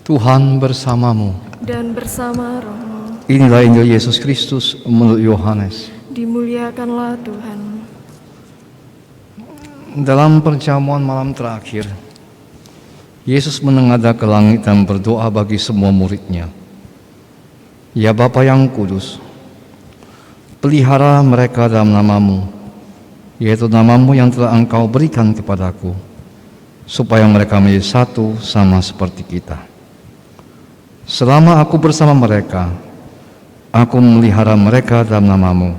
Tuhan bersamamu. Dan bersama rohmu. Inilah Injil Yesus Kristus menurut Yohanes. Dimuliakanlah Tuhan. Dalam perjamuan malam terakhir, Yesus menengadah ke langit dan berdoa bagi semua murid-Nya. Ya Bapa yang kudus, pelihara mereka dalam namamu, yaitu namamu yang telah Engkau berikan kepadaku, supaya mereka menjadi satu sama seperti kita. Selama aku bersama mereka, aku memelihara mereka dalam namamu,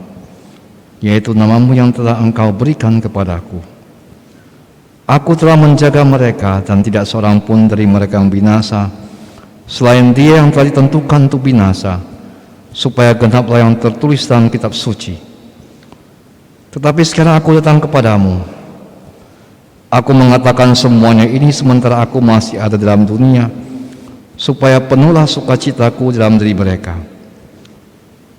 yaitu namamu yang telah Engkau berikan kepadaku. Aku telah menjaga mereka dan tidak seorang pun dari mereka yang binasa, selain dia yang telah ditentukan untuk binasa, supaya genaplah yang tertulis dalam kitab suci. Tetapi sekarang aku datang kepadamu. Aku mengatakan semuanya ini sementara aku masih ada dalam dunia, supaya penuhlah sukacitaku dalam diri mereka.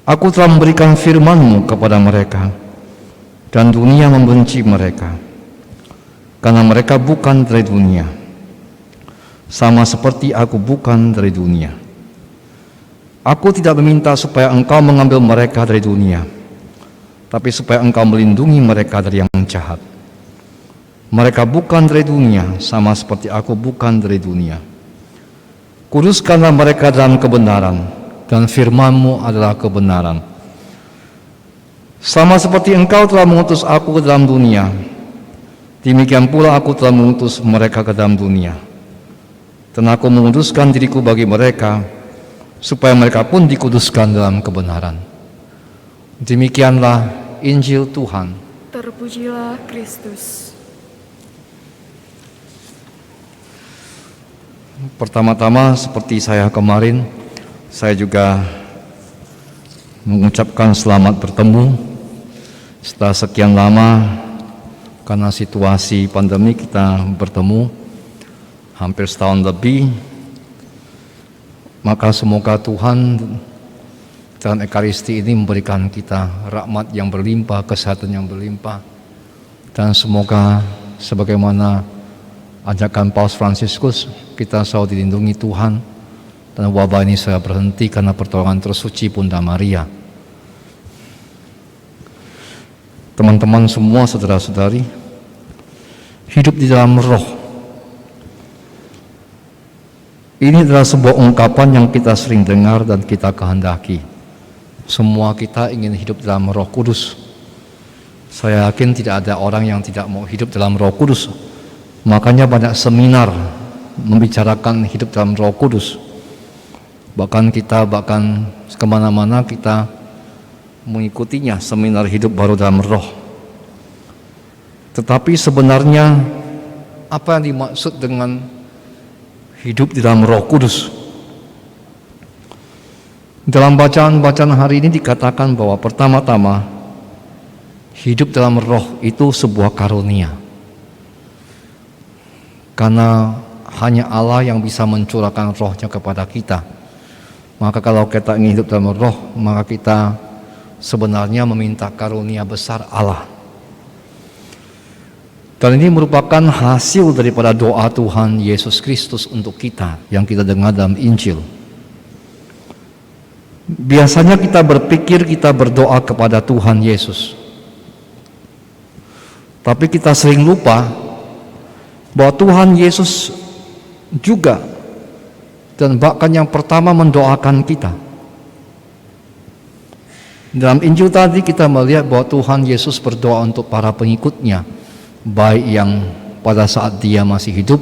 Aku telah memberikan firman-Mu kepada mereka, dan dunia membenci mereka, karena mereka bukan dari dunia, sama seperti aku bukan dari dunia. Aku tidak meminta supaya Engkau mengambil mereka dari dunia, tapi supaya Engkau melindungi mereka dari yang jahat. Mereka bukan dari dunia, sama seperti aku bukan dari dunia. Kuduskanlah mereka dalam kebenaran, dan firman-Mu adalah kebenaran. Sama seperti Engkau telah mengutus aku ke dalam dunia, demikian pula aku telah mengutus mereka ke dalam dunia. Dan aku menguduskan diriku bagi mereka, supaya mereka pun dikuduskan dalam kebenaran. Demikianlah Injil Tuhan. Terpujilah Kristus. Pertama-tama, seperti saya kemarin, saya juga mengucapkan selamat bertemu setelah sekian lama. Karena situasi pandemi kita bertemu hampir setahun lebih. Maka semoga Tuhan dalam Ekaristi ini memberikan kita rahmat yang berlimpah, kesehatan yang berlimpah, dan semoga sebagaimana ajakan Paus Fransiskus, kita selalu dilindungi Tuhan, dan wabah ini segera berhenti karena pertolongan tersuci Bunda Maria. Teman-teman semua, saudara-saudari, hidup di dalam roh, ini adalah sebuah ungkapan yang kita sering dengar dan kita kehendaki. Semua kita ingin hidup dalam Roh Kudus. Saya yakin tidak ada orang yang tidak mau hidup dalam Roh Kudus. Makanya banyak seminar membicarakan hidup dalam Roh Kudus. Bahkan kemana-mana kita mengikutinya, seminar hidup baru dalam Roh. Tetapi sebenarnya apa yang dimaksud dengan hidup di dalam Roh Kudus? Dalam bacaan-bacaan hari ini dikatakan bahwa pertama-tama hidup dalam Roh itu sebuah karunia. Karena hanya Allah yang bisa mencurahkan Roh-Nya kepada kita. Maka kalau kita ingin hidup dalam Roh, maka kita sebenarnya meminta karunia besar Allah. Dan ini merupakan hasil daripada doa Tuhan Yesus Kristus untuk kita yang kita dengar dalam Injil. Biasanya kita berpikir kita berdoa kepada Tuhan Yesus, tapi kita sering lupa bahwa Tuhan Yesus juga dan bahkan yang pertama mendoakan kita. Dalam Injil tadi kita melihat bahwa Tuhan Yesus berdoa untuk para pengikutnya, baik yang pada saat dia masih hidup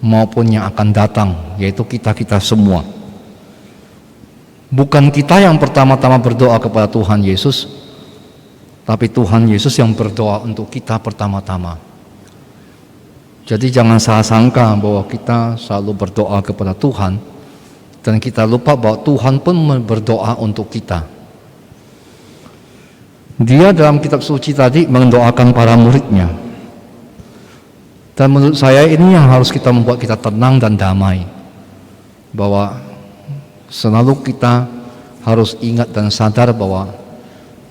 maupun yang akan datang, yaitu kita-kita semua. Bukan kita yang pertama-tama berdoa kepada Tuhan Yesus, tapi Tuhan Yesus yang berdoa untuk kita pertama-tama. Jadi jangan salah sangka bahwa kita selalu berdoa kepada Tuhan dan kita lupa bahwa Tuhan pun berdoa untuk kita. Dia dalam kitab suci tadi mendoakan para murid-Nya. Dan menurut saya ini yang harus kita membuat kita tenang dan damai. Bahwa selalu kita harus ingat dan sadar bahwa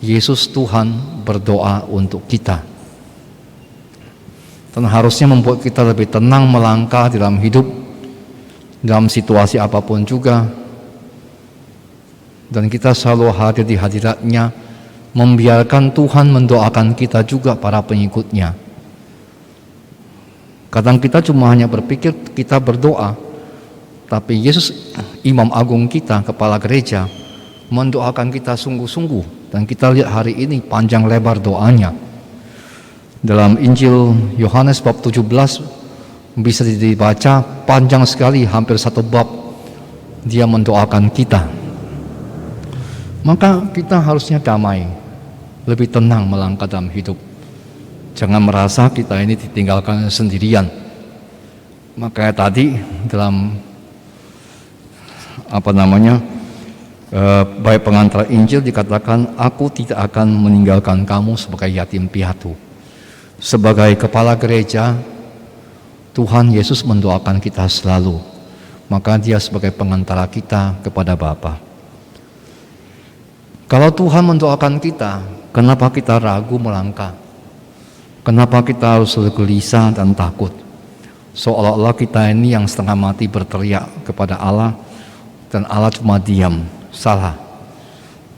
Yesus Tuhan berdoa untuk kita. Dan harusnya membuat kita lebih tenang melangkah dalam hidup dalam situasi apapun juga. Dan kita selalu hadir di hadirat-Nya, membiarkan Tuhan mendoakan kita juga para pengikut-Nya. Kadang kita cuma hanya berpikir kita berdoa, tapi Yesus, Imam Agung kita, Kepala Gereja, mendoakan kita sungguh-sungguh. Dan kita lihat hari ini panjang lebar doanya. Dalam Injil Yohanes bab 17 bisa dibaca panjang sekali, hampir satu bab dia mendoakan kita. Maka kita harusnya damai, lebih tenang melangkah dalam hidup. Jangan merasa kita ini ditinggalkan sendirian. Makanya tadi dalam baik pengantar Injil dikatakan, aku tidak akan meninggalkan kamu sebagai yatim piatu. Sebagai kepala gereja, Tuhan Yesus mendoakan kita selalu. Maka dia sebagai pengantara kita kepada Bapa. Kalau Tuhan mendoakan kita, kenapa kita ragu melangkah? Kenapa kita harus gelisah dan takut? Seolah-olah kita ini yang setengah mati berteriak kepada Allah, dan Allah cuma diam. Salah.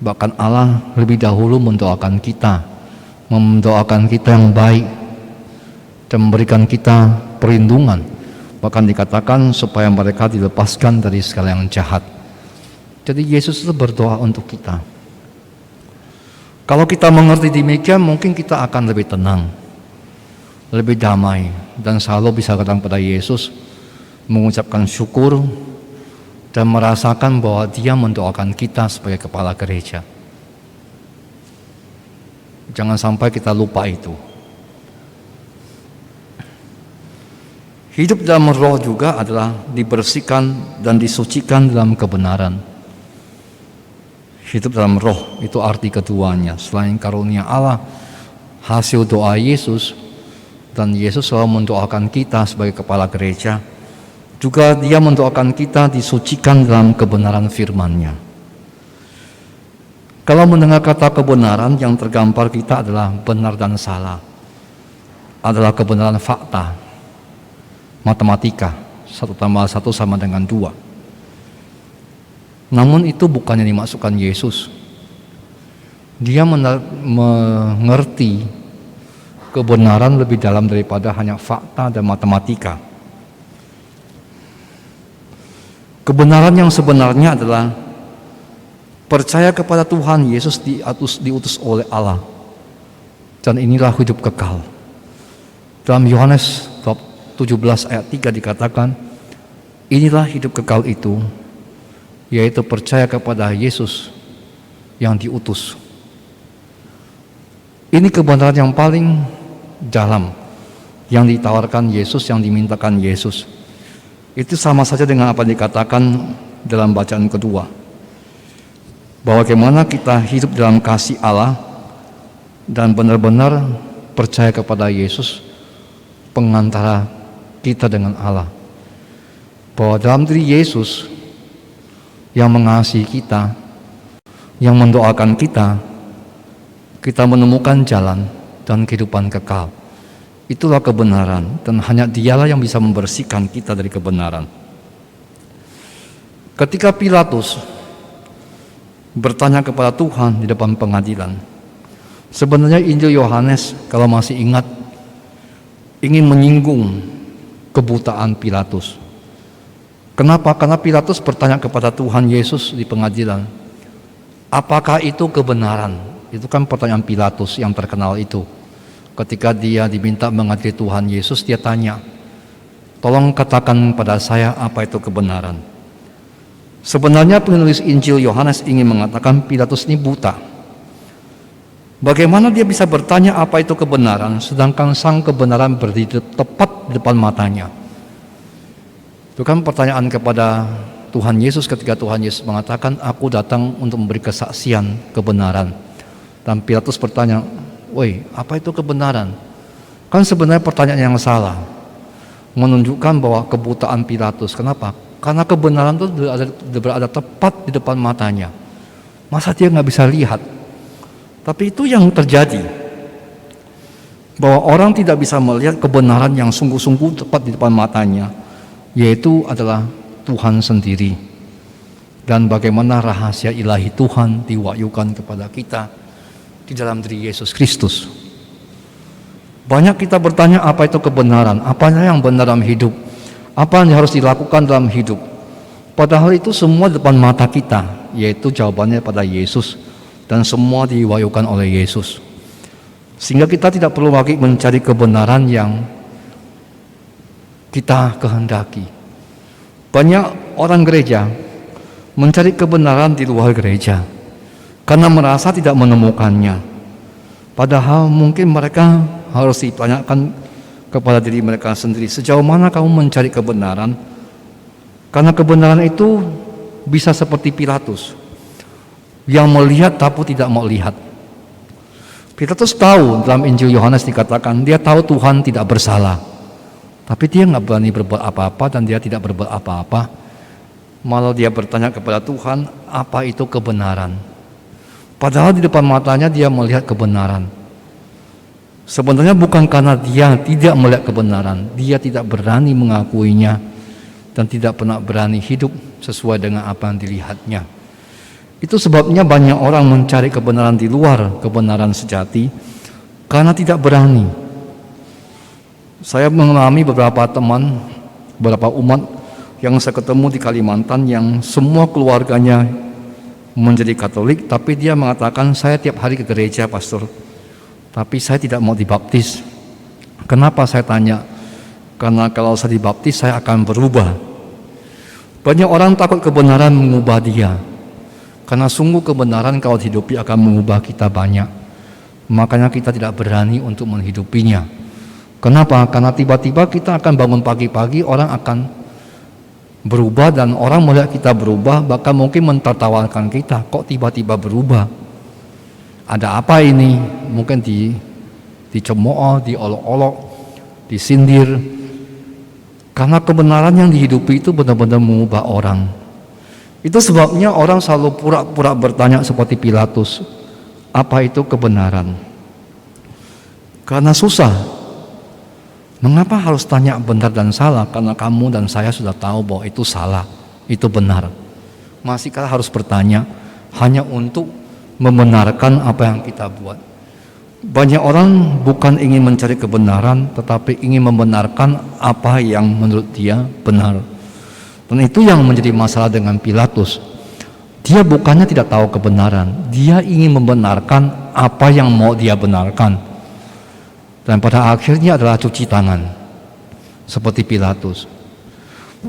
Bahkan Allah lebih dahulu mendoakan kita yang baik, dan memberikan kita perlindungan. Bahkan dikatakan supaya mereka dilepaskan dari segala yang jahat. Jadi Yesus itu berdoa untuk kita. Kalau kita mengerti demikian, mungkin kita akan lebih tenang, lebih damai, dan selalu bisa datang pada Yesus, mengucapkan syukur, dan merasakan bahwa Dia mendoakan kita sebagai kepala gereja. Jangan sampai kita lupa itu. Hidup dalam roh juga adalah dibersihkan dan disucikan dalam kebenaran. Hidup dalam roh itu arti keduanya. Selain karunia Allah, hasil doa Yesus, dan Yesus selalu mendoakan kita sebagai kepala gereja, juga Dia mendoakan kita disucikan dalam kebenaran firman-Nya. Kalau mendengar kata kebenaran, yang tergambar kita adalah benar dan salah, adalah kebenaran fakta, matematika, 1 tambah 1 sama dengan 2. Namun itu bukannya dimasukkan Yesus. Dia mengerti kebenaran lebih dalam daripada hanya fakta dan matematika. Kebenaran yang sebenarnya adalah percaya kepada Tuhan Yesus diutus oleh Allah. Dan inilah hidup kekal. Dalam Yohanes 17 ayat 3 dikatakan, inilah hidup kekal itu, yaitu percaya kepada Yesus yang diutus. Ini kebenaran yang paling dalam yang ditawarkan Yesus, yang dimintakan Yesus. Itu sama saja dengan apa yang dikatakan dalam bacaan kedua, bahwa bagaimana kita hidup dalam kasih Allah dan benar-benar percaya kepada Yesus, pengantara kita dengan Allah. Bahwa dalam diri Yesus yang mengasihi kita, yang mendoakan kita, kita menemukan jalan dan kehidupan kekal. Itulah kebenaran, dan hanya Dialah yang bisa membersihkan kita dari kebenaran. Ketika Pilatus bertanya kepada Tuhan di depan pengadilan, sebenarnya Injil Yohanes, kalau masih ingat, ingin menyinggung kebutaan Pilatus. Kenapa? Karena Pilatus bertanya kepada Tuhan Yesus di pengadilan, apakah itu kebenaran? Itu kan pertanyaan Pilatus yang terkenal itu. Ketika dia diminta mengadili Tuhan Yesus, dia tanya, tolong katakan pada saya apa itu kebenaran. Sebenarnya penulis Injil Yohanes ingin mengatakan Pilatus ini buta. Bagaimana dia bisa bertanya apa itu kebenaran, sedangkan sang kebenaran berdiri tepat di depan matanya? Itu kan pertanyaan kepada Tuhan Yesus ketika Tuhan Yesus mengatakan, aku datang untuk memberi kesaksian kebenaran. Dan Pilatus bertanya, woi, apa itu kebenaran? Kan sebenarnya pertanyaan yang salah, menunjukkan bahwa kebutaan Pilatus. Kenapa? Karena kebenaran itu berada tepat di depan matanya. Masa dia nggak bisa lihat? Tapi itu yang terjadi, bahwa orang tidak bisa melihat kebenaran yang sungguh-sungguh tepat di depan matanya, yaitu adalah Tuhan sendiri dan bagaimana rahasia ilahi Tuhan diwahyukan kepada kita di dalam diri Yesus Kristus. Banyak kita bertanya apa itu kebenaran, apa yang benar dalam hidup, apa yang harus dilakukan dalam hidup. Padahal itu semua depan mata kita, yaitu jawabannya pada Yesus, dan semua diwahyukan oleh Yesus. Sehingga kita tidak perlu lagi mencari kebenaran yang kita kehendaki. Banyak orang gereja mencari kebenaran di luar gereja karena merasa tidak menemukannya. Padahal mungkin mereka harus ditanyakan kepada diri mereka sendiri, sejauh mana kamu mencari kebenaran? Karena kebenaran itu bisa seperti Pilatus yang melihat tapi tidak mau lihat. Pilatus tahu, dalam Injil Yohanes dikatakan dia tahu Tuhan tidak bersalah, tapi dia nggak berani berbuat apa-apa dan dia tidak berbuat apa-apa. Malah dia bertanya kepada Tuhan, apa itu kebenaran? Padahal di depan matanya dia melihat kebenaran. Sebenarnya bukan karena dia tidak melihat kebenaran, dia tidak berani mengakuinya dan tidak pernah berani hidup sesuai dengan apa yang dilihatnya. Itu sebabnya banyak orang mencari kebenaran di luar kebenaran sejati karena tidak berani. Saya mengalami beberapa teman, beberapa umat yang saya ketemu di Kalimantan yang semua keluarganya menjadi Katolik, tapi dia mengatakan, saya tiap hari ke gereja, pastor, tapi saya tidak mau dibaptis. Kenapa, saya tanya? Karena kalau saya dibaptis saya akan berubah. Banyak orang takut kebenaran mengubah dia, karena sungguh kebenaran kalau dihidupi akan mengubah kita banyak. Makanya kita tidak berani untuk menghidupinya. Kenapa? Karena tiba-tiba kita akan bangun pagi-pagi, orang akan berubah dan orang melihat kita berubah, bahkan mungkin mentertawakan kita, kok tiba-tiba berubah? Ada apa ini? Mungkin dicemooh, diolok-olok, disindir. Karena kebenaran yang dihidupi itu benar-benar mengubah orang. Itu sebabnya orang selalu pura-pura bertanya seperti Pilatus, apa itu kebenaran? Karena susah. Mengapa harus tanya benar dan salah? Karena kamu dan saya sudah tahu bahwa itu salah, itu benar. Masihkah harus bertanya hanya untuk membenarkan apa yang kita buat? Banyak orang bukan ingin mencari kebenaran, tetapi ingin membenarkan apa yang menurut dia benar. Dan itu yang menjadi masalah dengan Pilatus. Dia bukannya tidak tahu kebenaran, dia ingin membenarkan apa yang mau dia benarkan. Dan pada akhirnya adalah cuci tangan, seperti Pilatus.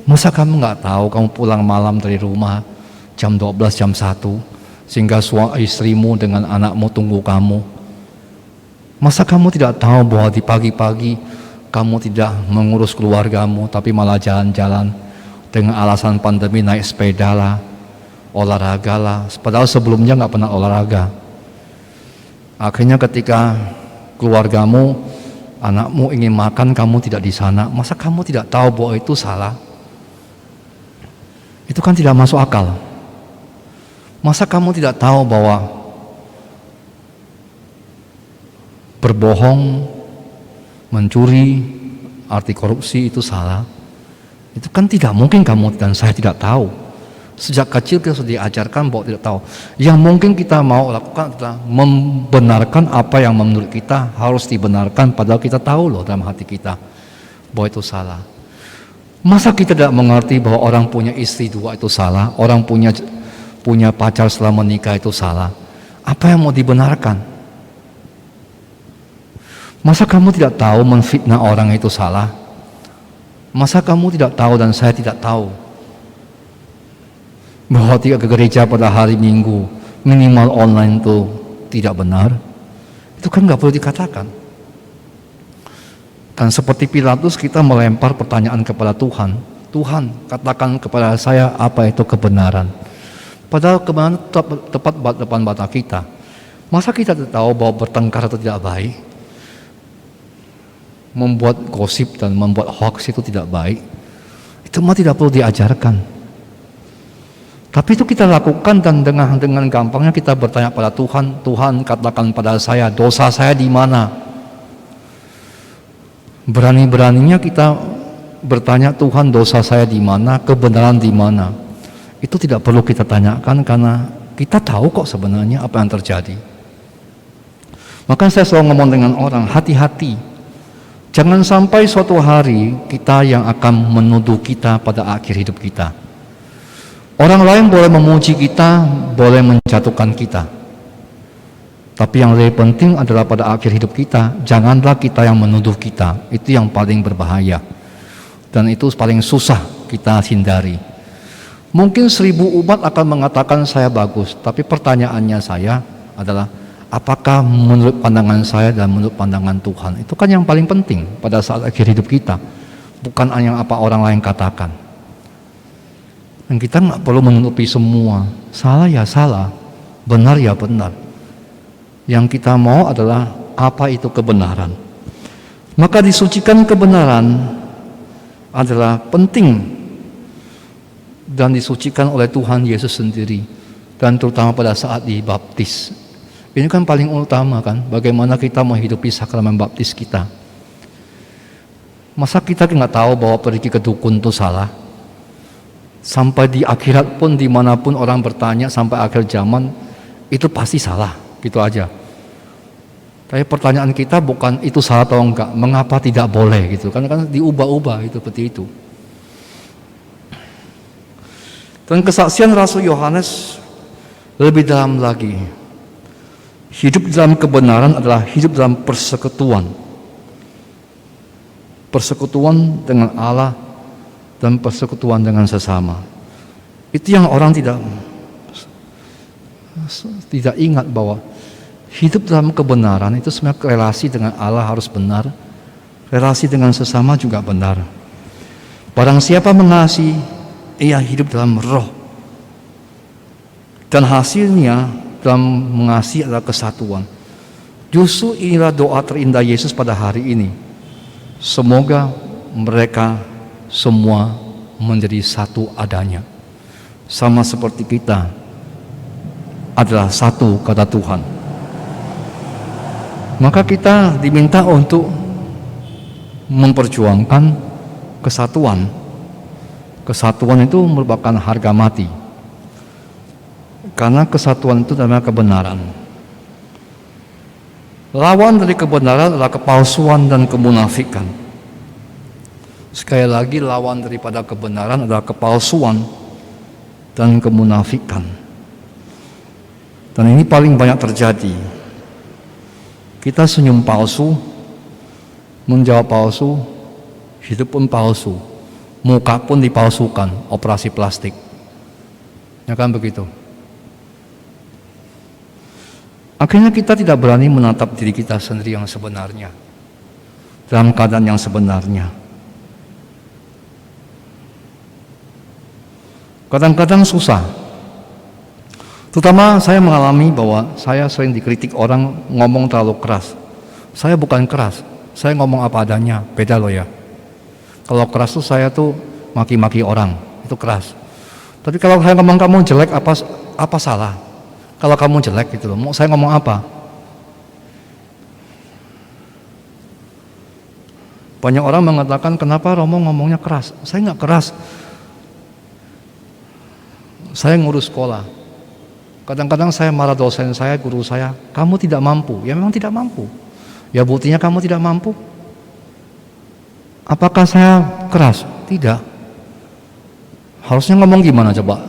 Masa kamu nggak tahu, kamu pulang malam dari rumah jam 12, jam 1, sehingga istrimu dengan anakmu tunggu kamu. Masa kamu tidak tahu bahwa di pagi-pagi kamu tidak mengurus keluargamu, tapi malah jalan-jalan dengan alasan pandemi, naik sepeda lah, olahraga lah, padahal sebelumnya nggak pernah olahraga. Akhirnya ketika keluargamu, anakmu ingin makan, kamu tidak di sana. Masa kamu tidak tahu bahwa itu salah? Itu kan tidak masuk akal. Masa kamu tidak tahu bahwa berbohong, mencuri, arti korupsi itu salah? Itu kan tidak mungkin kamu dan saya tidak tahu. Sejak kecil kita sudah diajarkan bahwa tidak tahu. Yang mungkin kita mau lakukan adalah membenarkan apa yang menurut kita harus dibenarkan, padahal kita tahu loh dalam hati kita bahwa itu salah. Masa kita tidak mengerti bahwa orang punya istri dua itu salah, orang punya pacar setelah menikah itu salah? Apa yang mau dibenarkan? Masa kamu tidak tahu menfitnah orang itu salah? Masa kamu tidak tahu dan saya tidak tahu bahwa tidak ke gereja pada hari Minggu, minimal online itu tidak benar? Itu kan nggak perlu dikatakan. Dan seperti Pilatus, kita melempar pertanyaan kepada Tuhan. Tuhan, katakan kepada saya apa itu kebenaran. Padahal kebenaran tepat depan mata kita. Masa kita tidak tahu bahwa bertengkar itu tidak baik? Membuat gosip dan membuat hoax itu tidak baik? Itu mah tidak perlu diajarkan. Tapi itu kita lakukan, dan dengan gampangnya kita bertanya pada Tuhan, Tuhan katakan pada saya, dosa saya di mana? Berani-beraninya kita bertanya, Tuhan dosa saya di mana, kebenaran di mana. Itu tidak perlu kita tanyakan karena kita tahu kok sebenarnya apa yang terjadi. Maka saya selalu ngomong dengan orang, hati-hati. Jangan sampai suatu hari kita yang akan menuduh kita pada akhir hidup kita. Orang lain boleh memuji kita, boleh menjatuhkan kita. Tapi yang lebih penting adalah pada akhir hidup kita, janganlah kita yang menuduh kita. Itu yang paling berbahaya. Dan itu paling susah kita hindari. Mungkin 1000 umat akan mengatakan saya bagus, tapi pertanyaannya saya adalah, apakah menurut pandangan saya dan menurut pandangan Tuhan? Itu kan yang paling penting pada saat akhir hidup kita. Bukan yang apa orang lain katakan. Dan kita nggak perlu menutupi semua. Salah ya salah, benar ya benar. Yang kita mau adalah apa itu kebenaran. Maka disucikan kebenaran adalah penting dan disucikan oleh Tuhan Yesus sendiri, dan terutama pada saat dibaptis. Ini kan paling utama kan, bagaimana kita menghidupi sakramen baptis kita. Masa kita nggak tahu bahwa pergi ke dukun itu salah? Sampai di akhirat pun, dimanapun orang bertanya sampai akhir zaman, itu pasti salah, gitu aja. Tapi pertanyaan kita bukan itu salah atau enggak, mengapa tidak boleh gitu, karena kan diubah-ubah itu seperti itu. Dan kesaksian Rasul Yohanes lebih dalam lagi. Hidup dalam kebenaran adalah hidup dalam persekutuan. Persekutuan dengan Allah dan persekutuan dengan sesama. Itu yang orang tidak ingat, bahwa hidup dalam kebenaran itu sebenarnya relasi dengan Allah harus benar, relasi dengan sesama juga benar. Barang siapa mengasihi, ia hidup dalam roh. Dan hasilnya dalam mengasihi adalah kesatuan. Justru inilah doa terindah Yesus pada hari ini. Semoga mereka semua menjadi satu adanya, sama seperti kita adalah satu kata Tuhan. Maka kita diminta untuk memperjuangkan kesatuan. Kesatuan itu merupakan harga mati, karena kesatuan itu adalah kebenaran. Lawan dari kebenaran adalah kepalsuan dan kemunafikan. Sekali lagi, lawan daripada kebenaran adalah kepalsuan dan kemunafikan. Dan ini paling banyak terjadi. Kita senyum palsu, menjawab palsu, hidup pun palsu, muka pun dipalsukan, operasi plastik. Ya kan begitu? Akhirnya kita tidak berani menatap diri kita sendiri yang sebenarnya, dalam keadaan yang sebenarnya. Kadang-kadang susah. Terutama saya mengalami bahwa saya sering dikritik orang ngomong terlalu keras. Saya bukan keras, saya ngomong apa adanya, beda loh ya. Kalau keras tuh saya tuh maki-maki orang, itu keras. Tapi kalau saya ngomong kamu jelek, apa salah? Kalau kamu jelek gitu loh, mau saya ngomong apa? Banyak orang mengatakan, kenapa Romo ngomongnya keras? Saya nggak keras. Saya ngurus sekolah. Kadang-kadang saya marah dosen saya, guru saya, kamu tidak mampu. Ya memang tidak mampu. Ya buktinya kamu tidak mampu. Apakah saya keras? Tidak. Harusnya ngomong gimana coba?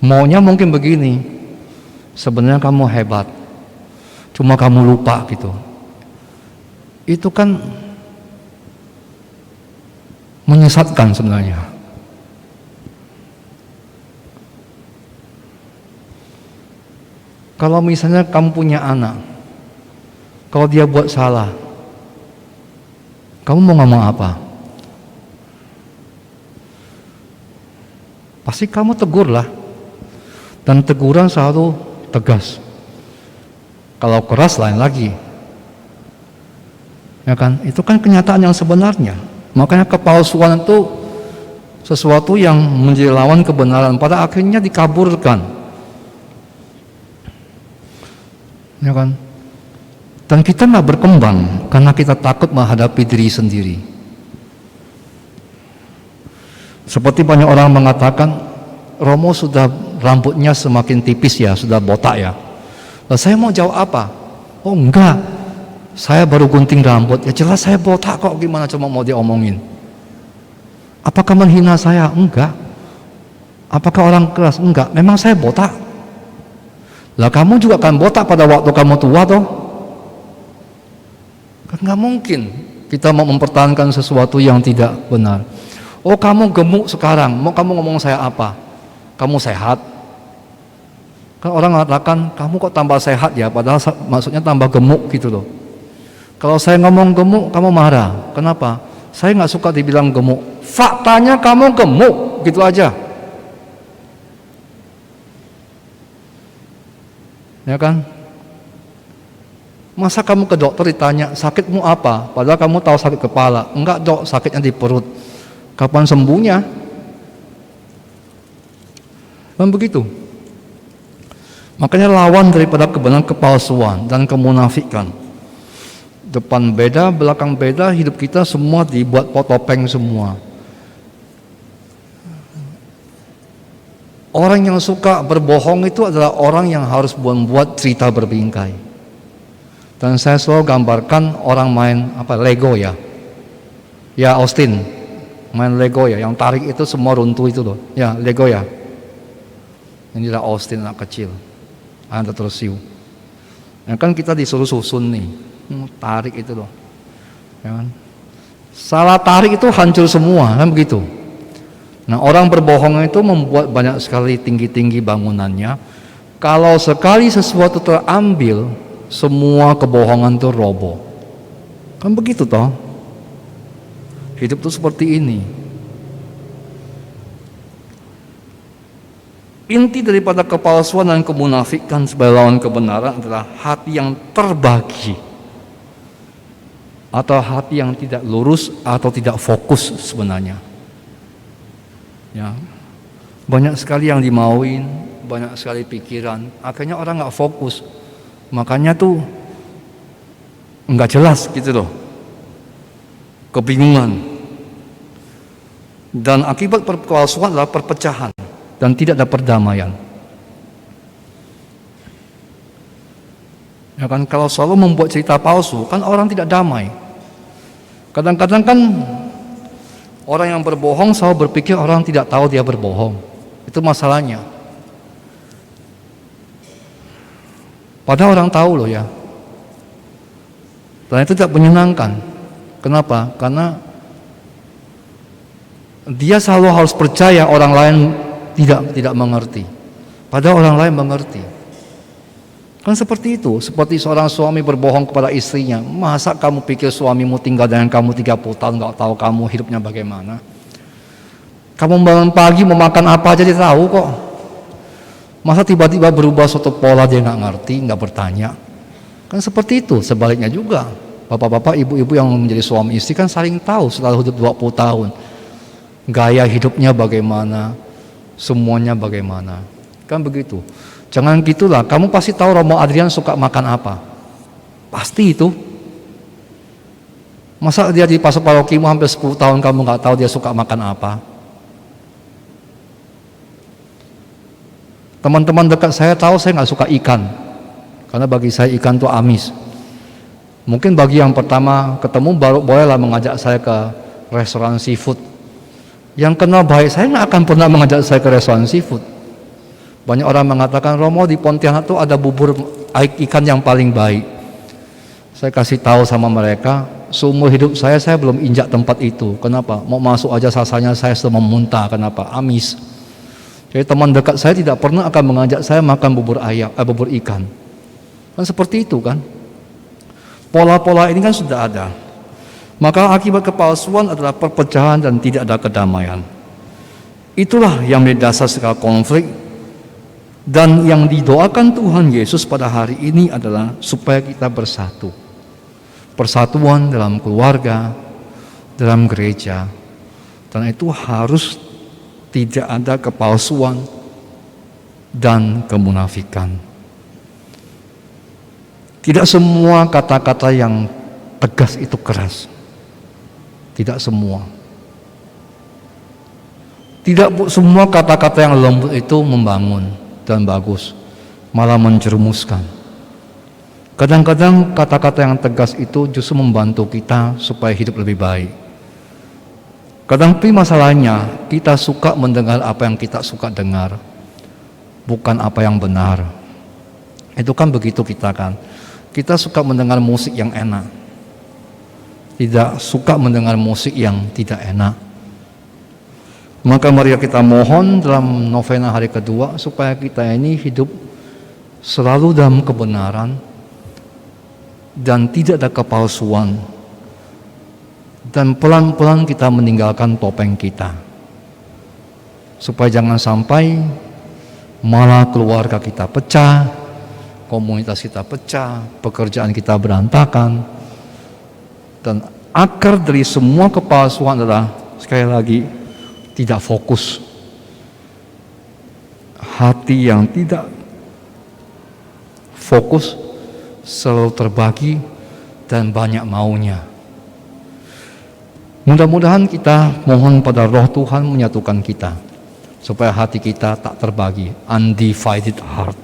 Maunya mungkin begini, sebenarnya kamu hebat, cuma kamu lupa gitu. Itu kan menyesatkan sebenarnya. Kalau misalnya kamu punya anak, kalau dia buat salah, kamu mau ngomong apa? Pasti kamu tegur lah. Dan teguran selalu tegas. Kalau keras lain lagi. Ya kan? Itu kan kenyataan yang sebenarnya. Makanya kepalsuan itu sesuatu yang menjadi lawan kebenaran, pada akhirnya dikaburkan. Ya kan? Dan kita nggak berkembang karena kita takut menghadapi diri sendiri. Seperti banyak orang mengatakan, Romo sudah rambutnya semakin tipis ya, sudah botak ya. Lalu saya mau jawab apa? Oh enggak, saya baru gunting rambut. Ya jelas saya botak kok, gimana cuma mau diomongin? Apakah menghina saya? Enggak. Apakah orang keras? Enggak, memang saya botak. Lah kamu juga kan botak pada waktu kamu tua toh. Kan nggak mungkin kita mau mempertahankan sesuatu yang tidak benar. Oh kamu gemuk sekarang, mau kamu ngomong saya apa? Kamu sehat? Kan orang mengatakan kamu kok tambah sehat ya, padahal maksudnya tambah gemuk gitu loh. Kalau saya ngomong gemuk, kamu marah. Kenapa? Saya nggak suka dibilang gemuk. Faktanya kamu gemuk, gitu aja. Ya kan? Masa kamu ke dokter ditanya sakitmu apa? Padahal kamu tahu sakit kepala. Enggak dok, sakitnya di perut. Kapan sembuhnya? Dan begitu. Makanya lawan daripada kebenaran kepalsuan dan kemunafikan. Depan beda, belakang beda, hidup kita semua dibuat potopeng semua. Orang yang suka berbohong itu adalah orang yang harus membuat cerita berbingkai. Dan saya selalu gambarkan orang main Lego ya. Ya Austin, main Lego ya, yang tarik itu semua runtuh itu loh. Ya Lego ya. Inilah Austin anak kecil. Anda terus siu. Ya kan kita disuruh susun nih, tarik itu loh. Ya kan? Salah tarik itu hancur semua, kan begitu. Nah orang berbohong itu membuat banyak sekali tinggi-tinggi bangunannya. Kalau sekali sesuatu terambil, semua kebohongan itu roboh. Kan begitu toh. Hidup itu seperti ini. Inti daripada kepalsuan dan kemunafikan sebagai lawan kebenaran adalah hati yang terbagi, atau hati yang tidak lurus atau tidak fokus sebenarnya. Ya, banyak sekali yang dimauin, banyak sekali pikiran, akhirnya orang nggak fokus, makanya tuh nggak jelas gitu loh, kebingungan. Dan akibat kepalsuan adalah perpecahan dan tidak ada perdamaian. Ya kan, kalau selalu membuat cerita palsu, kan orang tidak damai. Kadang-kadang kan orang yang berbohong selalu berpikir orang tidak tahu dia berbohong. Itu masalahnya. Padahal orang tahu loh ya. Dan itu tidak menyenangkan. Kenapa? Karena dia selalu harus percaya orang lain tidak mengerti. Padahal orang lain mengerti. Kan seperti itu. Seperti seorang suami berbohong kepada istrinya. Masa kamu pikir suamimu tinggal dengan kamu 30 tahun gak tahu kamu hidupnya bagaimana? Kamu bangun pagi mau makan apa aja dia tahu kok. Masa tiba-tiba berubah suatu pola dia gak ngerti, gak bertanya? Kan seperti itu. Sebaliknya juga, bapak-bapak, ibu-ibu yang menjadi suami istri kan saling tahu setelah hidup 20 tahun. Gaya hidupnya bagaimana, semuanya bagaimana. Kan begitu. Jangan gitulah, kamu pasti tahu Romo Adrian suka makan apa. Pasti itu. Masa dia di pasar parokimu hampir 10 tahun kamu gak tahu dia suka makan apa? Teman-teman dekat saya tahu saya gak suka ikan. Karena bagi saya ikan itu amis. Mungkin bagi yang pertama ketemu baru bolehlah mengajak saya ke restoran seafood. Yang kenal baik saya gak akan pernah mengajak saya ke restoran seafood. Banyak orang mengatakan Romo di Pontianak tuh ada bubur ikan yang paling baik. Saya kasih tahu sama mereka, seumur hidup saya belum injak tempat itu. Kenapa? Mau masuk aja rasanya saya sudah memuntah. Kenapa? Amis. Jadi teman dekat saya tidak pernah akan mengajak saya makan bubur ikan. Kan seperti itu kan? Pola-pola ini kan sudah ada. Maka akibat kepalsuan adalah perpecahan dan tidak ada kedamaian. Itulah yang menjadi dasar segala konflik. Dan yang didoakan Tuhan Yesus pada hari ini adalah supaya kita bersatu. Persatuan dalam keluarga, dalam gereja. Dan itu harus tidak ada kepalsuan dan kemunafikan. Tidak semua kata-kata yang tegas itu keras. Tidak semua. Tidak semua kata-kata yang lembut itu membangun dan bagus, malah menjerumuskan. Kadang-kadang kata-kata yang tegas itu justru membantu kita supaya hidup lebih baik. Kadang-kadang masalahnya kita suka mendengar apa yang kita suka dengar, bukan apa yang benar. Itu kan begitu kita kan. Kita suka mendengar musik yang enak, tidak suka mendengar musik yang tidak enak. Maka mari kita mohon dalam novena hari kedua supaya kita ini hidup selalu dalam kebenaran dan tidak ada kepalsuan, dan pelan-pelan kita meninggalkan topeng kita, supaya jangan sampai malah keluarga kita pecah, komunitas kita pecah, pekerjaan kita berantakan. Dan akar dari semua kepalsuan adalah, sekali lagi, tidak fokus. Hati yang tidak fokus selalu terbagi dan banyak maunya. Mudah-mudahan kita mohon pada Roh Tuhan menyatukan kita supaya hati kita tak terbagi, undivided heart.